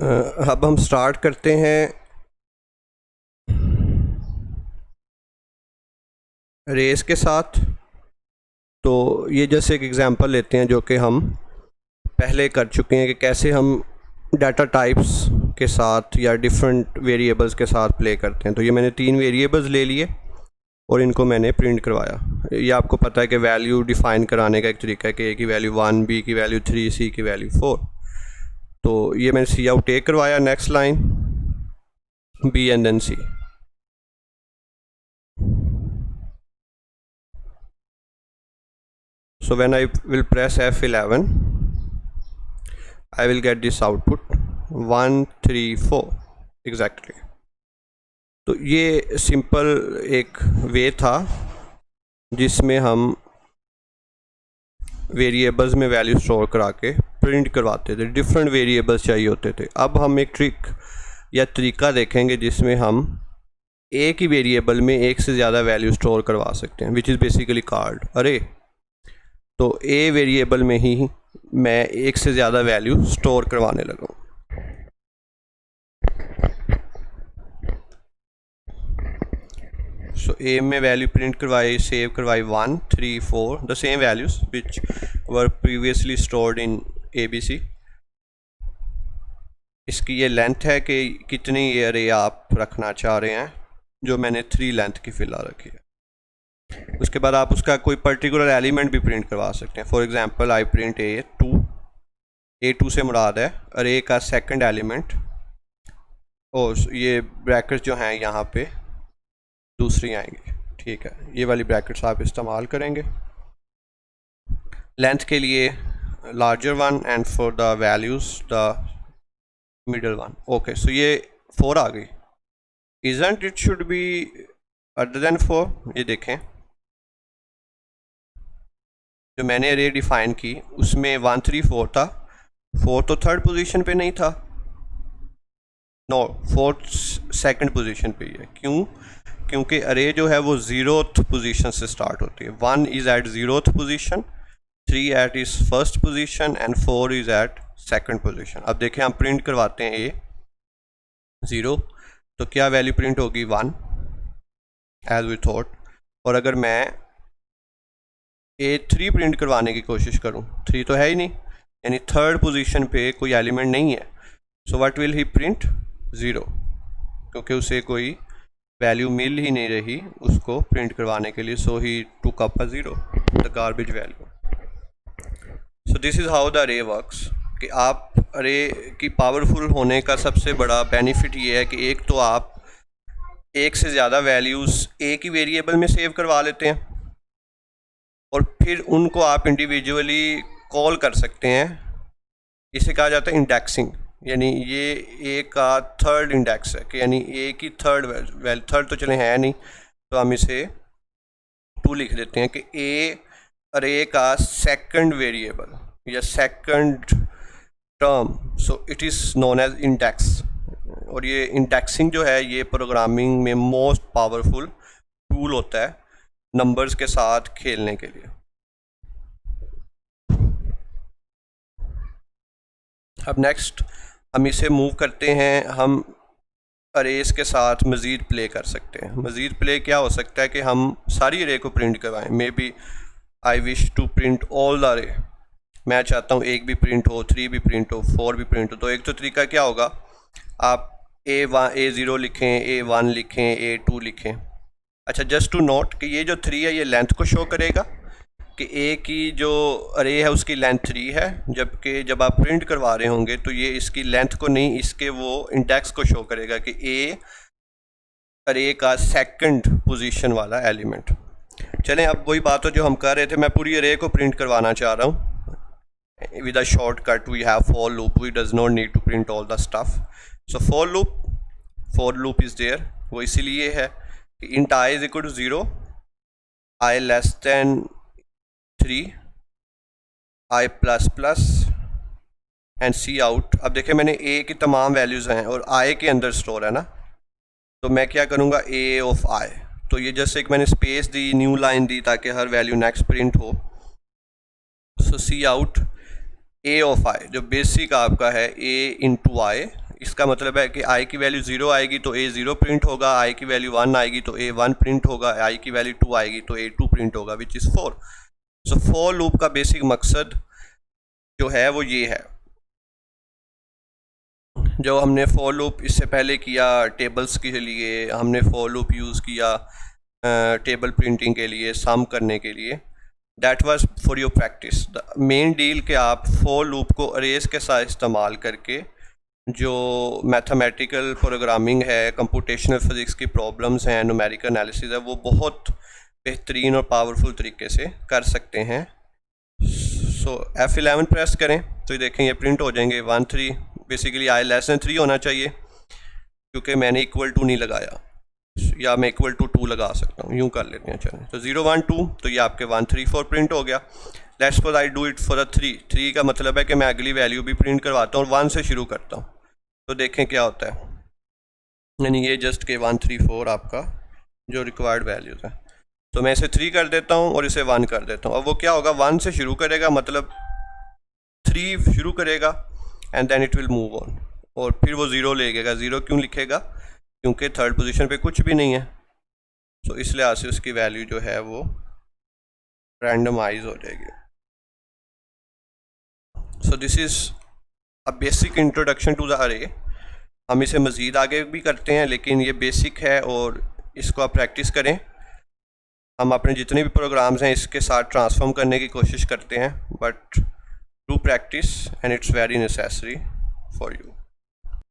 अब हम स्टार्ट करते हैं रेस के साथ। तो ये जैसे एक एग्जांपल लेते हैं जो कि हम पहले कर चुके हैं कि कैसे हम डाटा टाइप्स के साथ या डिफरेंट वेरिएबल्स के साथ प्ले करते हैं। तो ये मैंने 3 वेरिएबल्स ले लिए और इनको मैंने प्रिंट करवाया। ये आपको पता है कि वैल्यू डिफ़ाइन कराने का एक तरीका है कि ए की वैल्यू 1, बी की वैल्यू 3, सी की वैल्यू 4। तो ये मैंने सी आउट ए करवाया, next line B and then C. So when I will press F11, I will get this output 1 3 4 exactly। तो ये सिंपल एक वे था जिसमें हम वेरिएबल्स में वैल्यू स्टोर करा के प्रिंट करवाते थे। डिफरेंट वेरिएबल्स चाहिए होते थे। अब हम एक ट्रिक या तरीका देखेंगे जिसमें हम एक ही वेरिएबल में एक से ज़्यादा वैल्यू स्टोर करवा सकते हैं, विच इज़ बेसिकली कार्ड अरे। तो ए वेरिएबल में ही मैं एक से ज़्यादा वैल्यू स्टोर करवाने लगा। सो ए में वैल्यू प्रिंट करवाई, सेव करवाई 1 3 4 the same values which were previously stored in ABC। इसकी ये लेंथ है कि कितनी अरे आप रखना चाह रहे हैं, जो मैंने 3 लेंथ की फ़िलहाल रखी है। उसके बाद आप उसका कोई पर्टिकुलर एलिमेंट भी प्रिंट करवा सकते हैं। For example I print A2 से मुराद है अरे का सेकंड एलिमेंट, और ये ब्रैकेट्स जो हैं यहाँ पे दूसरी आएंगी, ठीक है। ये वाली ब्रैकेट्स आप इस्तेमाल करेंगे लेंथ के लिए, larger one, and for the values the middle one. Okay, so ये 4 आ गई। Isn't it should be other than 4। ये देखें जो मैंने अरे डिफ़ाइन की उसमें 1 3 4 था। 4 तो थर्ड पोजीशन पे नहीं था, नो 4 सेकंड पोजीशन पे ही है। क्यों? क्योंकि अरे जो है वो 0th पोजीशन से स्टार्ट होती है। 1 is at 0th position, 3 at is first position and 4 is at second position. अब देखें हम प्रिंट करवाते हैं ए 0, तो क्या वैल्यू प्रिंट होगी 1 एज वी थॉट। और अगर मैं A3 प्रिंट करवाने की कोशिश करूं, 3 तो है ही नहीं, यानी थर्ड पोजीशन पे कोई एलिमेंट नहीं है। So what will he print 0, क्योंकि उसे कोई वैल्यू मिल ही नहीं रही उसको प्रिंट करवाने के लिए। So he took up a 0, the garbage value. So this is how the array works. कि आप अरे की पावरफुल होने का सबसे बड़ा बेनिफिट ये है कि एक तो आप एक से ज़्यादा वैल्यूज़ एक ही वेरिएबल में सेव करवा लेते हैं और फिर उनको आप इंडिविजुअली कॉल कर सकते हैं। इसे कहा जाता है इंडेक्सिंग, यानी ये ए का थर्ड इंडेक्स है कि यानी ए की थर्ड तो चले है नहीं, तो हम इसे 2 लिख देते हैं कि ए अरे का सेकंड वेरिएबल या second term. So it is known as index. और ये इंडेक्सिंग जो है ये प्रोग्रामिंग में मोस्ट पावरफुल टूल होता है नंबर्स के साथ खेलने के लिए। अब नेक्स्ट हम इसे मूव करते हैं, हम अरेज के साथ मज़ीद प्ले कर सकते हैं। मज़ीद प्ले क्या हो सकता है कि हम सारी अरे को प्रिंट करवाएं। Maybe I wish to print all the array. मैं चाहता हूँ 1 भी प्रिंट हो, 3 भी प्रिंट हो, 4 भी प्रिंट हो। तो एक तो तरीका क्या होगा, आप A0 लिखें, A1 लिखें, A2 लिखें। अच्छा, जस्ट टू नोट कि ये जो 3 है ये लेंथ को शो करेगा कि ए की जो अरे है उसकी लेंथ 3 है, जबकि जब आप प्रिंट करवा रहे होंगे तो ये इसकी लेंथ को नहीं, इसके वो इंडेक्स को शो करेगा कि ए अरे का सेकंड पोजीशन वाला एलिमेंट। चलें, अब वही बात हो जो हम कर रहे थे। मैं पूरी अरे को प्रिंट करवाना चाह रहा हूँ with a shortcut. We have for loop, we does not need to print all the stuff. So for loop is there. वो इसीलिए है कि int i is equal to 0, i less than 3, i plus plus and cout. अब देखें मैंने a की तमाम values हैं और i के अंदर स्टोर है ना, तो मैं क्या करूँगा a ऑफ i। तो ये जैसे एक मैंने स्पेस दी, न्यू लाइन दी ताकि हर वैल्यू नेक्स्ट प्रिंट हो। सो सी आउट a ऑफ i जो बेसिक आपका है a इंटू i, इसका मतलब है कि आई की वैल्यू 0 आएगी तो ए 0 प्रिंट होगा, आई की वैल्यू 1 आएगी तो ए 1 प्रिंट होगा, आई की वैल्यू 2 आएगी तो ए 2 प्रिंट होगा, which is 4। So for loop का बेसिक मकसद जो है वो ये है। जो हमने फॉर लूप इससे पहले किया टेबल्स के लिए, हमने फॉर लूप यूज़ किया टेबल प्रिंटिंग के लिए, सम करने के लिए, that was for your practice. The main deal कि आप फॉर लूप को अरेज के साथ इस्तेमाल करके जो मैथमेटिकल प्रोग्रामिंग है, कंप्यूटेशनल फिज़िक्स की प्रॉब्लम्स हैं, न्यूमेरिकल एनालिसिस है, वो बहुत बेहतरीन और पावरफुल तरीके से कर सकते हैं। सो F11 प्रेस करें तो ये देखें ये प्रिंट हो जाएंगे 1 3। बेसिकली आई लेस देन 3 होना चाहिए क्योंकि मैंने इक्वल टू नहीं लगाया, या मैं इक्वल टू 2 लगा सकता हूँ, यूँ कर लेते हैं। चलें तो 0 1 2 तो ये आपके 1 3 4 प्रिंट हो गया। Let's suppose I do it for the 3 का मतलब है कि मैं अगली वैल्यू भी प्रिंट करवाता हूँ और 1 से शुरू करता हूँ, तो देखें क्या होता है। यानी ये जस्ट के 1 3 4 आपका जो रिक्वायर्ड वैल्यूज़ है। तो मैं इसे 3 कर देता हूँ और इसे 1 कर देता हूँ। अब वो क्या होगा, 1 से शुरू करेगा, मतलब 3 शुरू करेगा and then it will move on, और फिर वो 0 लेगा। 0 क्यों लिखेगा, क्योंकि थर्ड पोजीशन पे कुछ भी नहीं है, तो इस लिहाज से उसकी वैल्यू जो है वो रैंडमाइज हो जाएगी। So this is a basic introduction to the array. हम इसे मज़ीद आगे भी करते हैं, लेकिन ये बेसिक है और इसको आप प्रैक्टिस करें। हम अपने जितने भी प्रोग्राम्स हैं इसके साथ ट्रांसफॉर्म करने की कोशिश करते हैं, but do practice and it's very necessary for you.